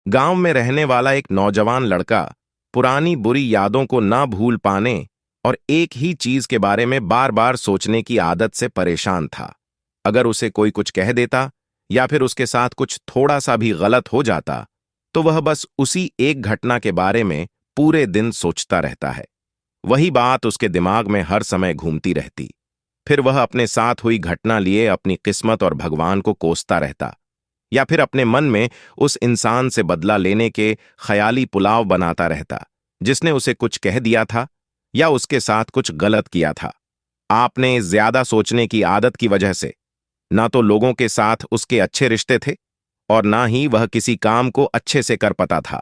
गांव में रहने वाला एक नौजवान लड़का पुरानी बुरी यादों को ना भूल पाने और एक ही चीज के बारे में बार बार सोचने की आदत से परेशान था। अगर उसे कोई कुछ कह देता या फिर उसके साथ कुछ थोड़ा सा भी गलत हो जाता तो वह बस उसी एक घटना के बारे में पूरे दिन सोचता रहता है। वही बात उसके दिमाग में हर समय घूमती रहती। फिर वह अपने साथ हुई घटना लिए अपनी किस्मत और भगवान को कोसता रहता, या फिर अपने मन में उस इंसान से बदला लेने के ख्याली पुलाव बनाता रहता जिसने उसे कुछ कह दिया था या उसके साथ कुछ गलत किया था। आपने ज्यादा सोचने की आदत की वजह से ना तो लोगों के साथ उसके अच्छे रिश्ते थे और ना ही वह किसी काम को अच्छे से कर पाता था।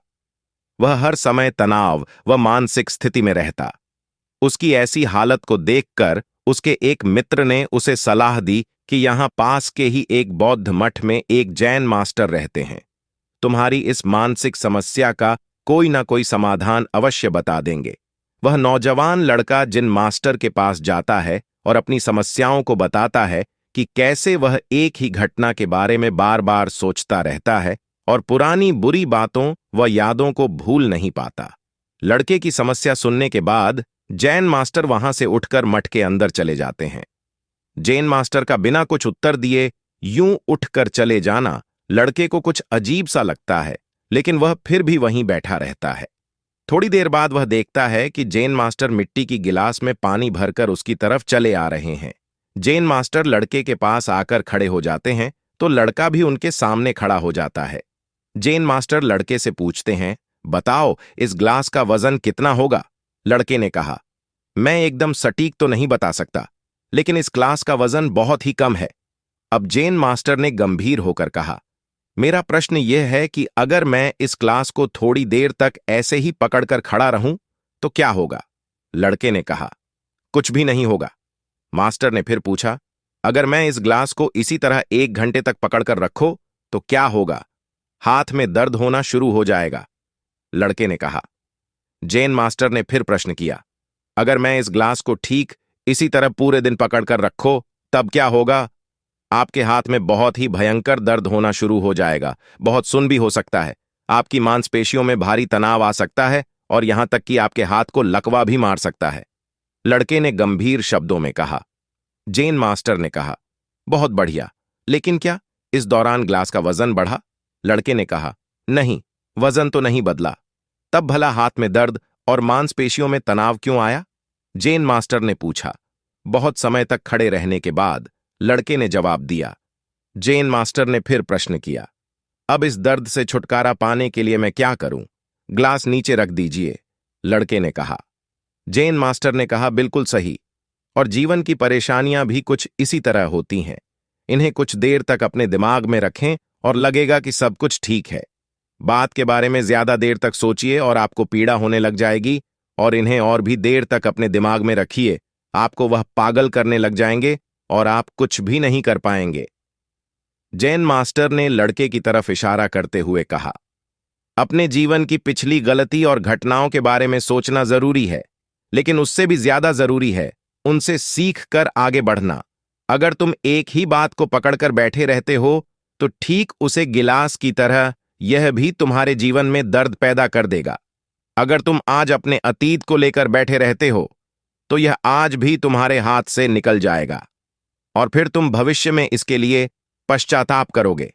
वह हर समय तनाव व मानसिक स्थिति में रहता। उसकी ऐसी हालत को देखकर उसके एक मित्र ने उसे सलाह दी कि यहां पास के ही एक बौद्ध मठ में एक जैन मास्टर रहते हैं। तुम्हारी इस मानसिक समस्या का कोई ना कोई समाधान अवश्य बता देंगे। वह नौजवान लड़का जिन मास्टर के पास जाता है और अपनी समस्याओं को बताता है कि कैसे वह एक ही घटना के बारे में बार बार सोचता रहता है और पुरानी बुरी बातों व यादों को भूल नहीं पाता। लड़के की समस्या सुनने के बाद जैन मास्टर वहां से उठकर मठ के अंदर चले जाते हैं। जैन मास्टर का बिना कुछ उत्तर दिए यूं उठकर चले जाना लड़के को कुछ अजीब सा लगता है, लेकिन वह फिर भी वहीं बैठा रहता है। थोड़ी देर बाद वह देखता है कि जैन मास्टर मिट्टी की गिलास में पानी भरकर उसकी तरफ चले आ रहे हैं। जैन मास्टर लड़के के पास आकर खड़े हो जाते हैं तो लड़का भी उनके सामने खड़ा हो जाता है। जैन मास्टर लड़के से पूछते हैं, बताओ इस ग्लास का वजन कितना होगा? लड़के ने कहा, मैं एकदम सटीक तो नहीं बता सकता, लेकिन इस ग्लास का वजन बहुत ही कम है। अब जैन मास्टर ने गंभीर होकर कहा, मेरा प्रश्न यह है कि अगर मैं इस ग्लास को थोड़ी देर तक ऐसे ही पकड़कर खड़ा रहूं तो क्या होगा? लड़के ने कहा, कुछ भी नहीं होगा। मास्टर ने फिर पूछा, अगर मैं इस ग्लास को इसी तरह 1 घंटे तक पकड़कर रखो तो क्या होगा? हाथ में दर्द होना शुरू हो जाएगा। लड़के ने कहा। जैन मास्टर ने फिर प्रश्न किया, अगर मैं इस ग्लास को ठीक इसी तरह पूरे दिन पकड़कर रखो तब क्या होगा? आपके हाथ में बहुत ही भयंकर दर्द होना शुरू हो जाएगा, बहुत सुन्न भी हो सकता है, आपकी मांसपेशियों में भारी तनाव आ सकता है और यहां तक कि आपके हाथ को लकवा भी मार सकता है। लड़के ने गंभीर शब्दों में कहा। जैन मास्टर ने कहा, बहुत बढ़िया, लेकिन क्या इस दौरान ग्लास का वजन बढ़ा? लड़के ने कहा, नहीं, वजन तो नहीं बदला। तब भला हाथ में दर्द और मांसपेशियों में तनाव क्यों आया? जैन मास्टर ने पूछा। बहुत समय तक खड़े रहने के बाद लड़के ने जवाब दिया। जैन मास्टर ने फिर प्रश्न किया, अब इस दर्द से छुटकारा पाने के लिए मैं क्या करूं? ग्लास नीचे रख दीजिए। लड़के ने कहा। जैन मास्टर ने कहा, बिल्कुल सही, और जीवन की परेशानियां भी कुछ इसी तरह होती हैं। इन्हें कुछ देर तक अपने दिमाग में रखें और लगेगा कि सब कुछ ठीक है। बात के बारे में ज्यादा देर तक सोचिए और आपको पीड़ा होने लग जाएगी, और इन्हें और भी देर तक अपने दिमाग में रखिए, आपको वह पागल करने लग जाएंगे और आप कुछ भी नहीं कर पाएंगे। जैन मास्टर ने लड़के की तरफ इशारा करते हुए कहा, अपने जीवन की पिछली गलती और घटनाओं के बारे में सोचना जरूरी है, लेकिन उससे भी ज्यादा जरूरी है उनसे सीख कर आगे बढ़ना। अगर तुम एक ही बात को पकड़कर बैठे रहते हो तो ठीक उसे गिलास की तरह यह भी तुम्हारे जीवन में दर्द पैदा कर देगा। अगर तुम आज अपने अतीत को लेकर बैठे रहते हो तो यह आज भी तुम्हारे हाथ से निकल जाएगा और फिर तुम भविष्य में इसके लिए पश्चाताप करोगे।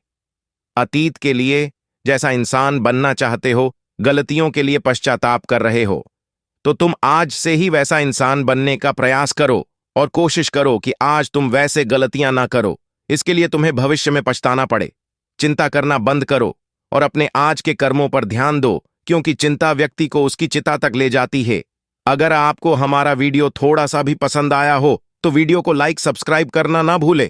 अतीत के लिए जैसा इंसान बनना चाहते हो, गलतियों के लिए पश्चाताप कर रहे हो, तो तुम आज से ही वैसा इंसान बनने का प्रयास करो और कोशिश करो कि आज तुम वैसे गलतियां ना करो। इसके लिए तुम्हें भविष्य में पछताना पड़े। चिंता करना बंद करो और अपने आज के कर्मों पर ध्यान दो, क्योंकि चिंता व्यक्ति को उसकी चिता तक ले जाती है। अगर आपको हमारा वीडियो थोड़ा सा भी पसंद आया हो तो वीडियो को लाइक सब्सक्राइब करना ना भूले।